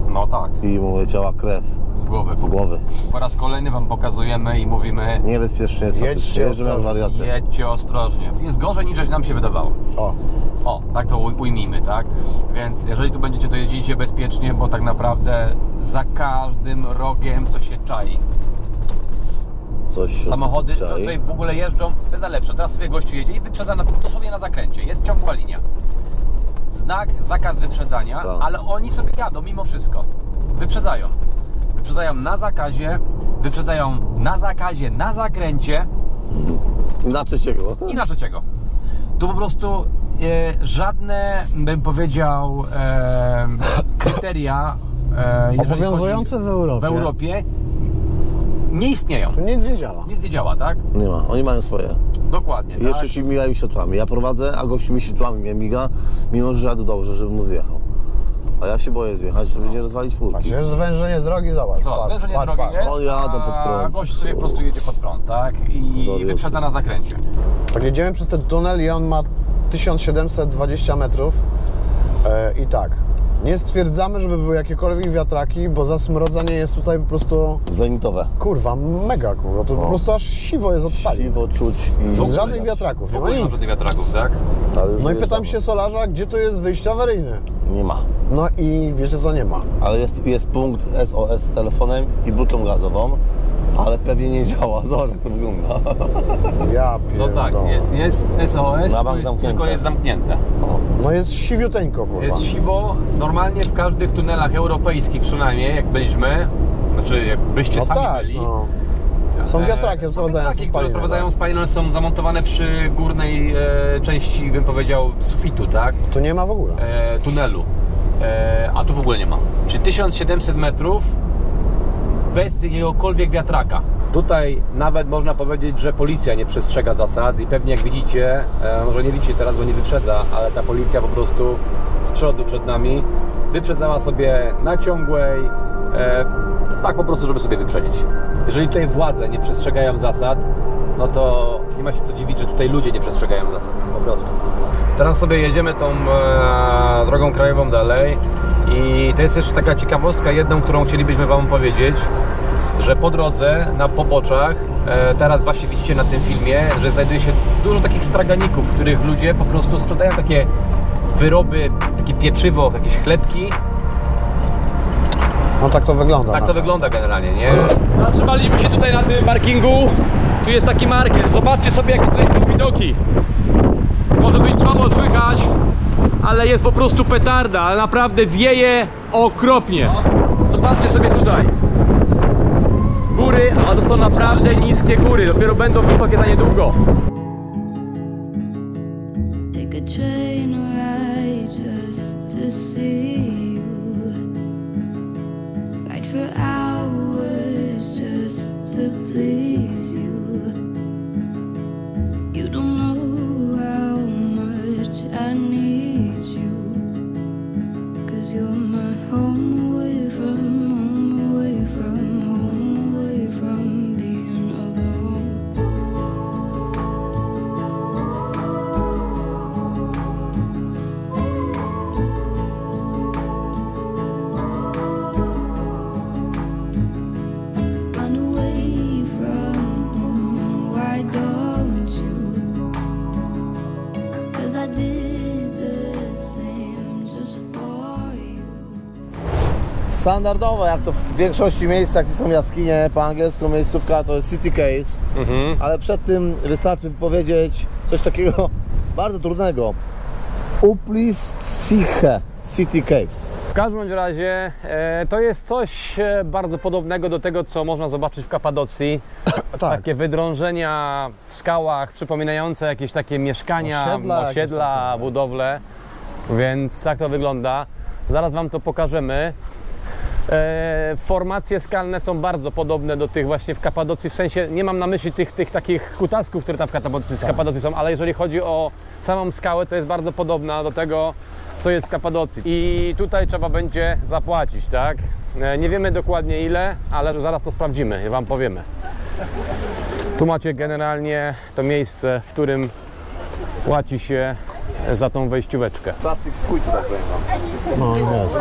No tak, i mu leciała krew z głowy. z głowy. Po raz kolejny wam pokazujemy i mówimy: Niebezpiecznie jest faktycznie, jeżdżą jak wariaty. jedźcie ostrożnie. Jest gorzej niż nam się wydawało. O, tak to ujmijmy, tak? Więc jeżeli tu będziecie, to jeździcie bezpiecznie, bo tak naprawdę za każdym rogiem coś się czai. Samochody tutaj w ogóle jeżdżą, to jest lepsze. Teraz sobie gościu jedzie i wyprzedza dosłownie na zakręcie. Jest ciągła linia. Znak, zakaz wyprzedzania, tak. Ale oni sobie jadą mimo wszystko. Wyprzedzają. Wyprzedzają na zakazie, wyprzedzają na zakazie, na zakręcie. Na trzeciego. I na trzeciego. Tu po prostu żadne, bym powiedział, kryteria obowiązujące w Europie nie istnieją. Tu nic nie działa. Nic nie działa, tak? Nie ma, oni mają swoje. Dokładnie. I jeszcze ci migają światłami. Ja prowadzę, a gościu mi światłami mnie miga, mimo że jadę dobrze, żebym mu zjechał. A ja się boję zjechać, żeby nie rozwalić furki. Jest zwężenie drogi, zobacz. Co, zwężenie drogi jest, On jadą pod prąd. a gość sobie po prostu jedzie pod prąd, tak? I wyprzedza na zakręcie. Tak, jedziemy przez ten tunel i on ma 1720 metrów. I tak, nie stwierdzamy, żeby były jakiekolwiek wiatraki, bo zasmrodzenie jest tutaj po prostu... Zenitowe. Kurwa, mega kurwa, to po prostu aż siwo jest od spalin. Siwo czuć i... Bez żadnych wiatraków, nie ma Nie ma nic. żadnych wiatraków, tak? No i pytam się solarza, gdzie tu jest wyjście awaryjne? Nie ma. No i wiecie co, nie ma. Ale jest punkt SOS z telefonem i butlą gazową, ale pewnie nie działa. Zobacz, jak to wygląda. Ja No pierdolę. tak, jest SOS, Na bank zamknięte. tylko jest zamknięte. No jest siwiuteńko, kurwa. Jest siwo, normalnie w każdych tunelach europejskich przynajmniej, jak byliśmy, znaczy jakbyście No sami tak, byli. no. Są wiatraki odprowadzające Są wiatraki, które spalinę. odprowadzają spalinę, są zamontowane przy górnej części, bym powiedział, sufitu, tak? Tu nie ma w ogóle. Tunelu. A tu w ogóle nie ma. Czyli 1700 metrów bez jakiegokolwiek wiatraka. Tutaj nawet można powiedzieć, że policja nie przestrzega zasad i pewnie jak widzicie, może nie widzicie teraz, bo nie wyprzedza, ale ta policja po prostu z przodu przed nami wyprzedzała sobie na ciągłej, tak po prostu, żeby sobie wyprzedzić. Jeżeli tutaj władze nie przestrzegają zasad, no to nie ma się co dziwić, że tutaj ludzie nie przestrzegają zasad, po prostu. Teraz sobie jedziemy tą drogą krajową dalej i to jest jeszcze taka ciekawostka jedną, którą chcielibyśmy Wam powiedzieć, że po drodze, na poboczach, teraz właśnie widzicie na tym filmie, że znajduje się dużo takich straganików, w których ludzie po prostu sprzedają takie wyroby, takie pieczywo, jakieś chlebki. No tak to wygląda. Tak to wygląda generalnie, nie? Zatrzymaliśmy się tutaj na tym parkingu. Tu jest taki market. Zobaczcie sobie, jakie tutaj są widoki. Może być słabo słychać, ale jest po prostu petarda, ale naprawdę wieje okropnie. Zobaczcie sobie tutaj. Góry, a to są naprawdę niskie góry. Dopiero będą wysokie za niedługo. Take a train ride just to see you. Ride for hours just to please you. You don't know how much I need you. 'Cause you're my home away from home, away from home, away from being alone. Run away from home, why don't you? 'Cause I did the same just for you. Standardowo, jak to w większości miejsc, gdzie są jaskinie, po angielsku miejscówka to jest City Caves, ale przed tym wystarczy powiedzieć coś takiego bardzo trudnego. Uplistiche City Caves. W każdym bądź razie to jest coś bardzo podobnego do tego, co można zobaczyć w Kapadocji. Tak. Takie wydrążenia w skałach, przypominające jakieś takie mieszkania, osiedla, budowle. Więc tak to wygląda. Zaraz Wam to pokażemy. Formacje skalne są bardzo podobne do tych właśnie w Kapadocji, w sensie nie mam na myśli tych takich kutasków, które tam w Kapadocji są, ale jeżeli chodzi o samą skałę, to jest bardzo podobna do tego, co jest w Kapadocji. I tutaj trzeba będzie zapłacić, tak? Nie wiemy dokładnie ile, ale zaraz to sprawdzimy i Wam powiemy. Tu macie generalnie to miejsce, w którym płaci się za tą wejścióweczkę. Plastik w chuj, tak powiem wam. No jest.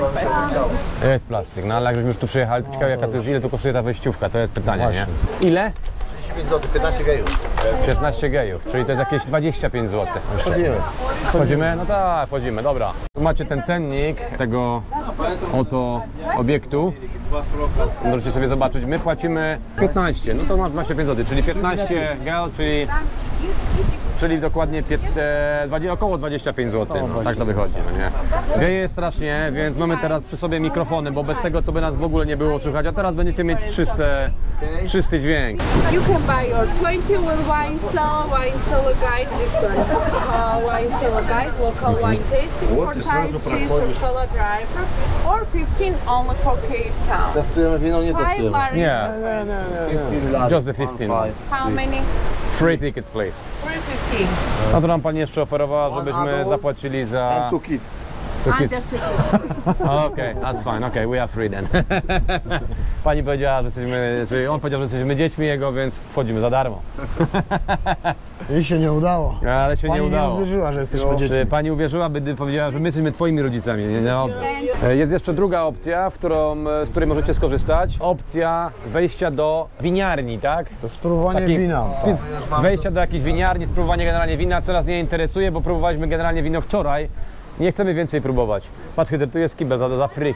Jest plastik, no ale jak żeśmy już tu przyjechali, to ciekawe jaka to jest, ile tu kosztuje ta wejściówka, to jest pytanie, nie? Ile? 35 zł, 15 gejów. 15 gejów, czyli to jest jakieś 25 zł. Chodzimy. Wchodzimy? No tak, wchodzimy, dobra. Tu macie ten cennik tego oto obiektu. Możecie sobie zobaczyć, my płacimy 15, no to masz 25 zł, czyli 15 gel, czyli dokładnie około 25 zł, no, tak to wychodzi, no nie? Wieje strasznie, więc mamy teraz przy sobie mikrofony, bo bez tego to by nas w ogóle nie było słychać, a teraz będziecie mieć czysty dźwięk. You can buy your 20 with wine cellar guide, this one. Wine cellar guide, local wine tasting for Thai, cheese for cellar driver, or 15 only for Cape Town. Testujemy wino, nie Five testujemy. large. Nie, 15 lat. Just the 15. How many? Free tickets, please. 315. No to nam pani jeszcze oferowała, żebyśmy zapłacili za... And two kids. Under 60. Okej, that's fine, okej, we are free then. Pani powiedziała, że jesteśmy, czyli on powiedział, że jesteśmy dziećmi jego, więc wchodzimy za darmo. I się nie udało. Ale się Pani nie udało. uwierzyła, że jesteśmy dziećmi. Czy pani uwierzyła, by powiedziała, że my jesteśmy twoimi rodzicami? Nie, dobrze. Jest jeszcze druga opcja, z której możecie skorzystać. Opcja wejścia do winiarni, tak? To spróbowanie Taki- wina. Wejścia do jakiejś winiarni, spróbowanie generalnie wina, co nas nie interesuje, bo próbowaliśmy generalnie wino wczoraj. Nie chcemy więcej próbować. Patrz, Hyder, tu jest kibel za free.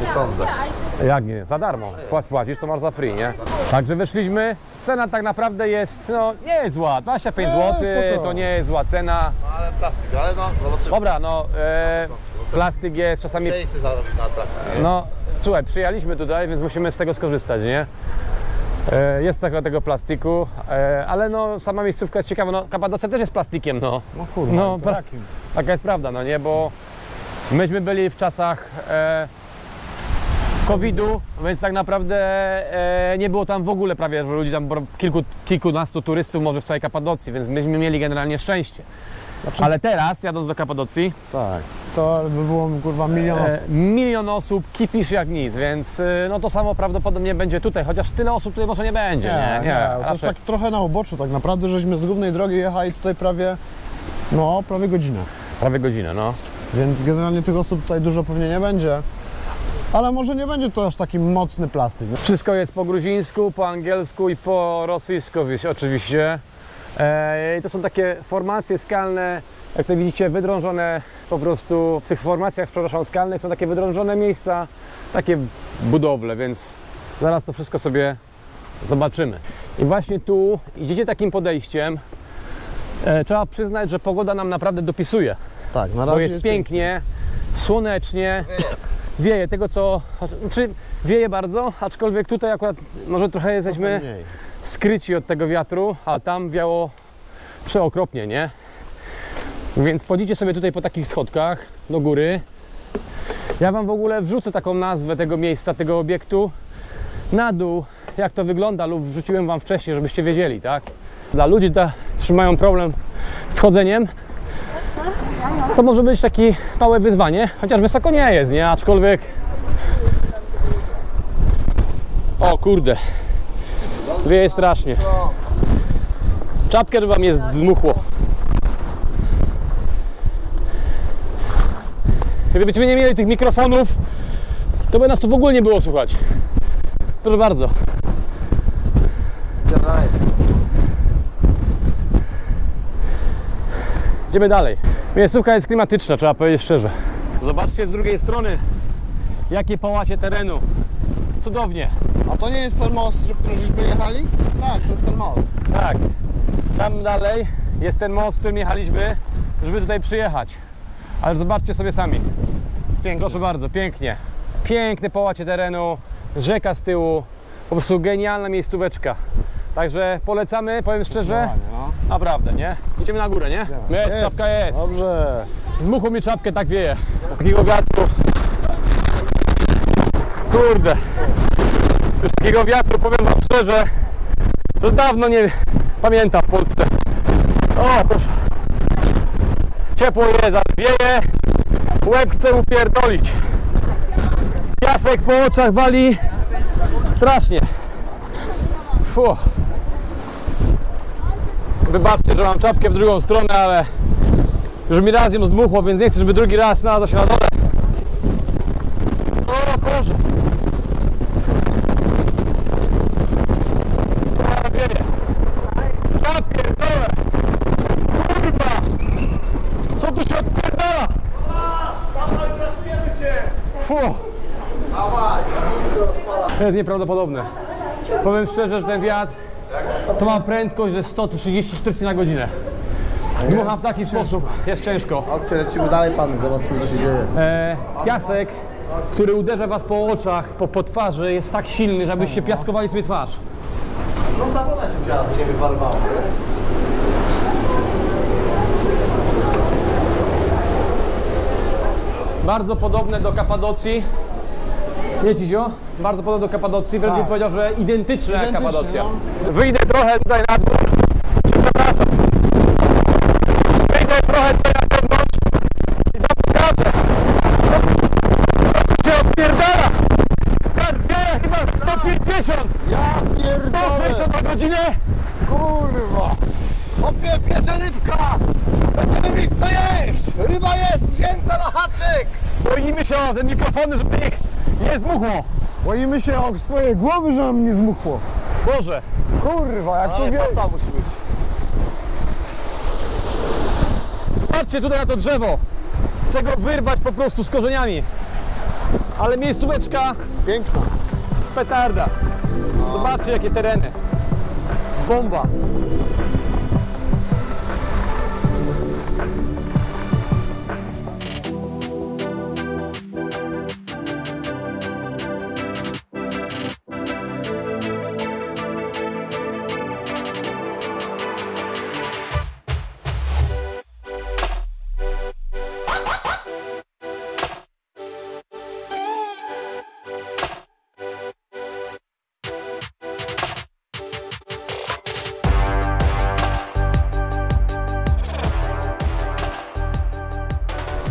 Nie sądzę. Jak nie? Za darmo. Płacisz, to masz za free, nie? Także wyszliśmy. Cena tak naprawdę jest, no nie jest zła. 25 zł to nie jest zła cena. Ale plastik, ale no, zobaczymy. Dobra, no plastik jest czasami... Chcieliście zarobić na atrakcji. No słuchaj, przyjechaliśmy tutaj, więc musimy z tego skorzystać, nie? Jest tego plastiku, ale no sama miejscówka jest ciekawa. No Kapadocja też jest plastikiem, no. No kurwa, No, to jakim? taka jest prawda, no nie, bo myśmy byli w czasach COVID-u, więc tak naprawdę nie było tam w ogóle prawie ludzi, tam kilkunastu turystów może w całej Kapadocji, więc myśmy mieli generalnie szczęście. Ale teraz, jadąc do Kapadocji, Tak. to by było kurwa milion osób. Milion osób, kipisz jak nic, więc no to samo prawdopodobnie będzie tutaj, chociaż tyle osób tutaj może nie będzie. Nie. To jest tak trochę na uboczu tak naprawdę, żeśmy z głównej drogi jechali tutaj prawie godzinę. Prawie godzinę, no. Więc generalnie tych osób tutaj dużo pewnie nie będzie. Ale może nie będzie to aż taki mocny plastik. Wszystko jest po gruzińsku, po angielsku i po rosyjsku oczywiście. To są takie formacje skalne, jak to widzicie, wydrążone po prostu, w tych formacjach, przepraszam, skalnych są takie wydrążone miejsca, takie budowle, więc zaraz to wszystko sobie zobaczymy. I właśnie tu idziecie takim podejściem, trzeba przyznać, że pogoda nam naprawdę dopisuje. Tak, na razie bo jest pięknie, słonecznie, wieje tego co, znaczy wieje bardzo, aczkolwiek tutaj akurat może trochę jesteśmy skryci od tego wiatru, a tam wiało przeokropnie, nie? Więc wchodzicie sobie tutaj po takich schodkach do góry. Ja wam w ogóle wrzucę taką nazwę tego miejsca, tego obiektu na dół, jak to wygląda, lub wrzuciłem wam wcześniej, żebyście wiedzieli, tak? Dla ludzi, którzy mają problem z wchodzeniem, to może być takie małe wyzwanie, chociaż wysoko nie jest, nie? Aczkolwiek... O kurde, wieje strasznie. Czapkę, że wam jest zmuchło. Gdybyśmy nie mieli tych mikrofonów, to by nas tu w ogóle nie było słychać. Proszę bardzo. Idziemy dalej. Miejscówka jest klimatyczna, trzeba powiedzieć szczerze. Zobaczcie z drugiej strony, jakie połacie terenu. Cudownie. A to nie jest ten most, który żeśmy jechali? Tak, to jest ten most. Tak. Tam dalej jest ten most, którym jechaliśmy, żeby tutaj przyjechać. Ale zobaczcie sobie sami. Pięknie. Proszę bardzo, pięknie. Piękne połacie terenu, rzeka z tyłu. Po prostu genialna miejscóweczka. Także polecamy, powiem szczerze. Naprawdę, nie? Idziemy na górę, nie? Jest, czapka jest. Dobrze. Zmuchło mi czapkę, tak wieje. Takiego wiatru. Kurde. Już takiego wiatru, powiem wam szczerze, że dawno nie pamiętam w Polsce. O, proszę. Ciepło jest, ale wieje. Łeb chce upierdolić. Piasek po oczach wali. Strasznie. Fuh. Wybaczcie, że mam czapkę w drugą stronę, ale już mi raz ją zdmuchło, więc nie chcę, żeby drugi raz znalazła się na dole. O Boże! O, wieje! Ja pierdolę! Kurwa! Co tu się odpierdala? Fuh! To jest nieprawdopodobne. Powiem szczerze, że ten wiatr to ma prędkość, że 134 na godzinę. Dmucha w taki sposób, jest ciężko. Chodźcie, lecimy dalej, pan, zobaczmy, co się dzieje. Piasek, który uderza was po oczach, po twarzy, jest tak silny, żebyście piaskowali sobie twarz. Skąd ta woda się wzięła, nie wyparowała? Bardzo podobne do Kapadocji. Nie, Cizio? Bardzo podobne do Kapadocji, wręcz bym powiedział, że identyczne jak Kapadocja. Wyjdę trochę tutaj na dwór. Przepraszam. Wyjdę trochę tutaj na zewnątrz i wam pokażę, co tu się odpierdala. Wieje chyba 150. Ja pierdolę. 160 na godzinę. Kurwa. Opie, bierze rybka! Będziemy mieć co jeść! Ryba jest wzięta na haczyk! Boimy się o te mikrofony, żeby ich nie zmuchło. Boimy się o swoje głowy, że nam nie zmuchło. Boże. Kurwa, jak to wie. musi być. Patrzcie tutaj na to drzewo. Chcę go wyrwać po prostu z korzeniami. Ale miejscóweczka Piękna. petarda. Zobaczcie jakie tereny. Bomba.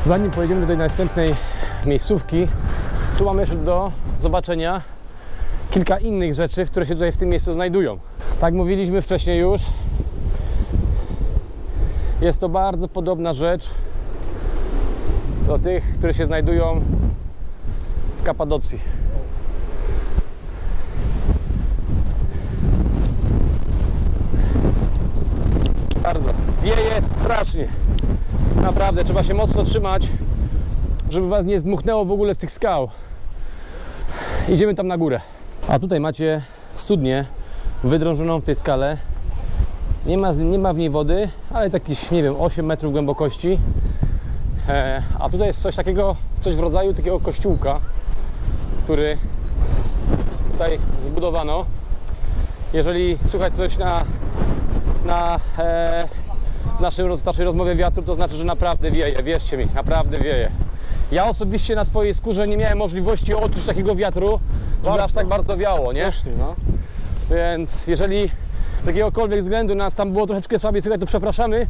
Zanim pojedziemy do tej następnej miejscówki, tu mamy jeszcze do zobaczenia kilka innych rzeczy, które się tutaj w tym miejscu znajdują. Tak mówiliśmy wcześniej już, jest to bardzo podobna rzecz do tych, które się znajdują w Kapadocji. Bardzo. Wieje strasznie. Naprawdę, trzeba się mocno trzymać, żeby was nie zdmuchnęło w ogóle z tych skał. Idziemy tam na górę. A tutaj macie studnię wydrążoną w tej skale. Nie ma w niej wody, ale jest jakieś, nie wiem, 8 metrów głębokości. A tutaj jest coś takiego, coś w rodzaju takiego kościółka, który tutaj zbudowano. Jeżeli słuchać coś na naszej rozmowie wiatru, to znaczy, że naprawdę wieje, wierzcie mi, naprawdę wieje. Ja osobiście na swojej skórze nie miałem możliwości odczuć takiego wiatru, żeby aż tak bardzo wiało, nie? No. Więc jeżeli z jakiegokolwiek względu nas tam było troszeczkę słabiej słychać, to przepraszamy.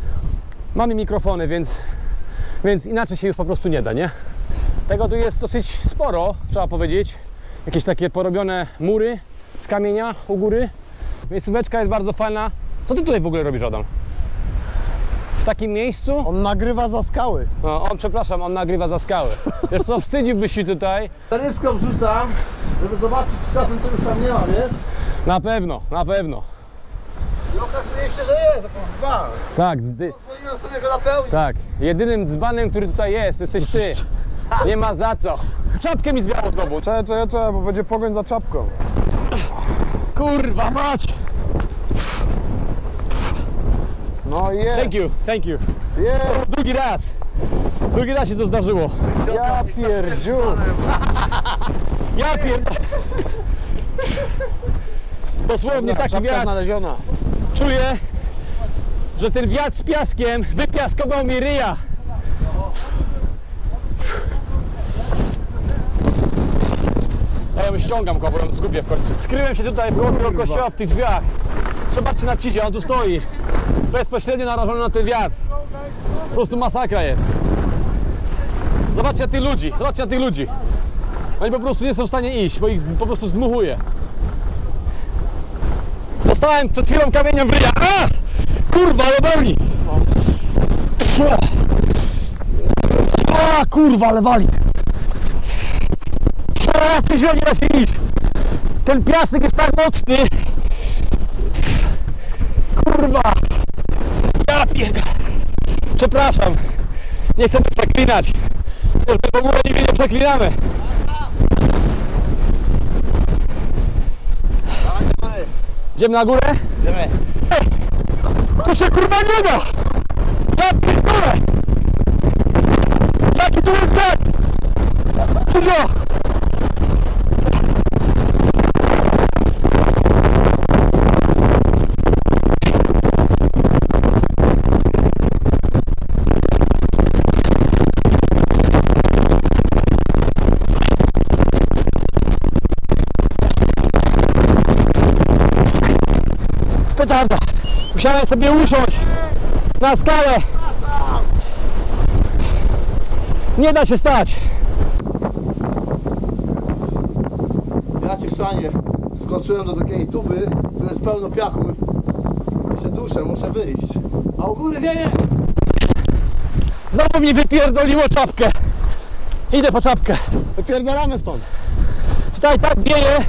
Mamy mikrofony, więc inaczej się już po prostu nie da, nie? Tego tu jest dosyć sporo, trzeba powiedzieć. Jakieś takie porobione mury z kamienia u góry. Miejscóweczka jest bardzo fajna. Co ty tutaj w ogóle robisz, Adam? W takim miejscu? On nagrywa za skały. No, on nagrywa za skały. Wiesz co, wstydziłbyś się tutaj. Peryskop rzucam, żeby zobaczyć, czy czasem czegoś tam nie ma, wiesz? Na pewno, na pewno. I okazuje się, że jest jakiś dzban. Tak, Pozwoliłem sobie go napełnić. tak. Jedynym dzbanem, który tutaj jest, jesteś ty. Nie ma za co. Czapkę mi zwiało znowu. Czekaj, bo będzie pogoń za czapką. Kurwa mać! No jest. Thank you. Jest. Drugi raz się to zdarzyło. Ja pierdziu. Ja pierdolę. Dosłownie taki wiatr. znaleziona. Czuję, że ten wiatr z piaskiem wypiaskował mi ryja. Ja ją ściągam, bo ją zgubię w końcu. Skryłem się tutaj w koło kościoła w tych drzwiach. Zobaczcie na Cidzie, on tu stoi. Bezpośrednio narażony na ten wiatr. Po prostu masakra jest. Zobaczcie na tych ludzi. Oni po prostu nie są w stanie iść, bo ich po prostu zdmuchuje. Dostałem przed chwilą kamieniem w ryja. A! Kurwa, ale boli! A, kurwa, ale wali! Ty się nie da się iść! Ten piasek jest tak mocny! Kurwa! Ja pierdolę! Przepraszam! Nie chcę przeklinać! Już w ogóle nigdy nie przeklinamy! Idziemy na górę? Idziemy. Tu się kurwa nie da! Ja pierdolę! Jaki tu jest wiatr! Krzyżo! Petarda! Musiałem sobie usiąść na skałę. Nie da się stać. Ja cię chrzanie. Skoczyłem do takiej tuby, tu jest pełno piachu. I się duszę, muszę wyjść. A u góry wieje! Znowu mi wypierdoliło czapkę. Idę po czapkę. Wypierdalamy stąd. Tutaj tak wieje,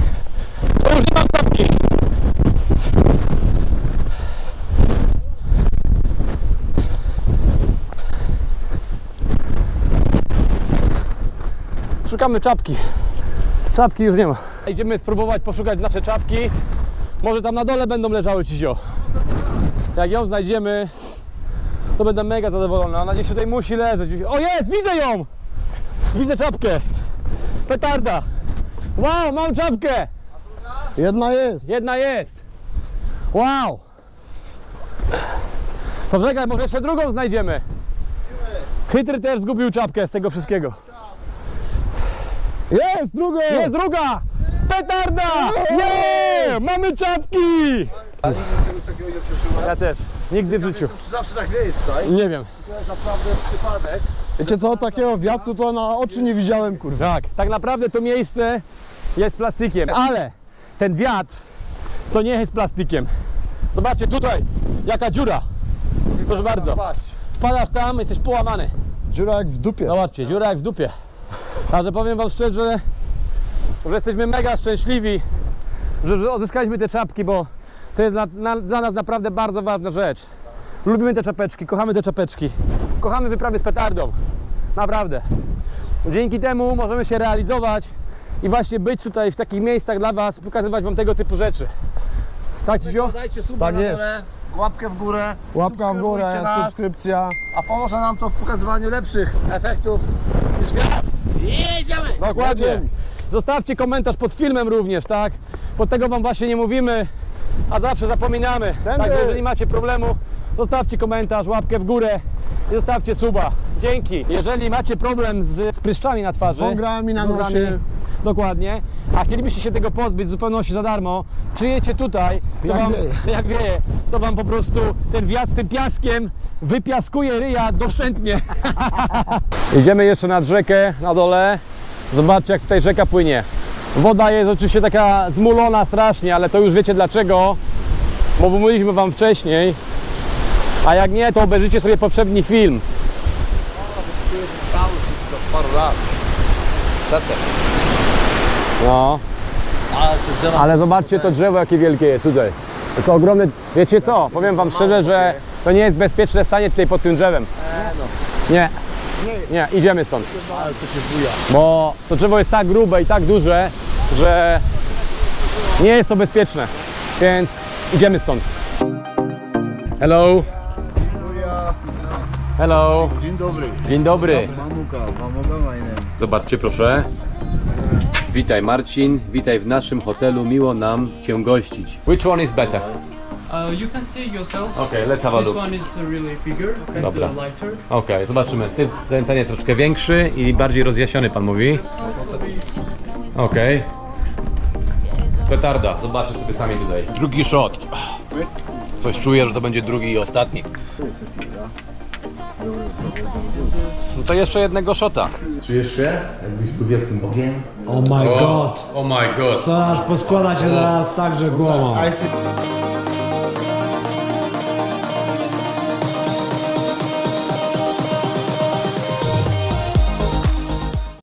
że już nie mam czapki. Szukamy czapki. Czapki już nie ma. Idziemy spróbować poszukać nasze czapki. Może tam na dole będą leżały, Cizio. Jak ją znajdziemy, to będę mega zadowolony. Ona gdzieś tutaj musi leżeć. O, jest! Widzę ją! Widzę czapkę. Petarda. Wow, mam czapkę! Jedna jest. Jedna jest. Wow! To czekaj, może jeszcze drugą znajdziemy. Chytry też zgubił czapkę z tego wszystkiego. Jest druga! Jest druga! Petarda! Yeah! Mamy czapki! Ja też. Nigdy w życiu. Zawsze tak wieje tutaj. Nie wiem. To jest naprawdę przypadek. Wiecie co, takiego wiatru to na oczy nie widziałem, kurwa. Tak naprawdę to miejsce jest plastikiem, ale ten wiatr to nie jest plastikiem. Zobaczcie tutaj, jaka dziura. Proszę bardzo. Wpadasz tam, jesteś połamany. Dziura jak w dupie. Zobaczcie, dziura jak w dupie. Także powiem wam szczerze, że jesteśmy mega szczęśliwi, że odzyskaliśmy te czapki, bo to jest dla nas naprawdę bardzo ważna rzecz. Lubimy te czapeczki, kochamy te czapeczki. Kochamy wyprawy z petardą. Naprawdę. Dzięki temu możemy się realizować i właśnie być tutaj w takich miejscach dla was, pokazywać wam tego typu rzeczy. Tak, Cisio? Dajcie suba Tak na jest. dole, łapkę w górę. Łapka w górę, subskrybujcie nas, subskrypcja. a pomoże nam to w pokazywaniu lepszych efektów niż wiatr. Jedziemy! Dokładnie. Zostawcie komentarz pod filmem również, tak? Bo tego wam właśnie nie mówimy, a zawsze zapominamy. Także jeżeli macie problemu, zostawcie komentarz, łapkę w górę i zostawcie suba. Dzięki. Jeżeli macie problem z pryszczami na twarzy, Z wągrami na nosie. Dokładnie. A chcielibyście się tego pozbyć w zupełności za darmo, przyjedźcie tutaj, to Jak wam, wieje. jak wieje, to wam po prostu ten wiatr z tym piaskiem wypiaskuje ryja doszczętnie. Idziemy jeszcze nad rzekę na dole. Zobaczcie, jak tutaj rzeka płynie. Woda jest oczywiście taka zmulona strasznie, ale to już wiecie dlaczego, bo mówiliśmy wam wcześniej. A jak nie, to obejrzyjcie sobie poprzedni film. Paru lat. Setek. No. Ale zobaczcie to drzewo, jakie wielkie jest tutaj. To są ogromne. Wiecie co? Powiem wam szczerze, że to nie jest bezpieczne stanie tutaj pod tym drzewem. Nie. Nie, idziemy stąd. Bo to drzewo jest tak grube i tak duże, że nie jest to bezpieczne. Więc idziemy stąd. Hello. Hello. Dzień dobry. Dzień dobry. Mamuka my name. Zobaczcie proszę. Witaj Marcin, witaj w naszym hotelu, miło nam Cię gościć. Which one is better? You can see yourself. Okay, let's have a This look. one is really bigger, okay, Dobra. the lighter. Okej, zobaczymy. Ten jest troszkę większy i bardziej rozjaśniony, pan mówi. Okej. Petarda, zobaczcie sobie sami tutaj. Drugi shot. Coś czuję, że to będzie drugi i ostatni. No to jeszcze jednego shota. Czujesz się, jakbyś był wielkim bogiem? Oh my god. Oh my god. Co aż poskłada się teraz tak, że głowa. I see.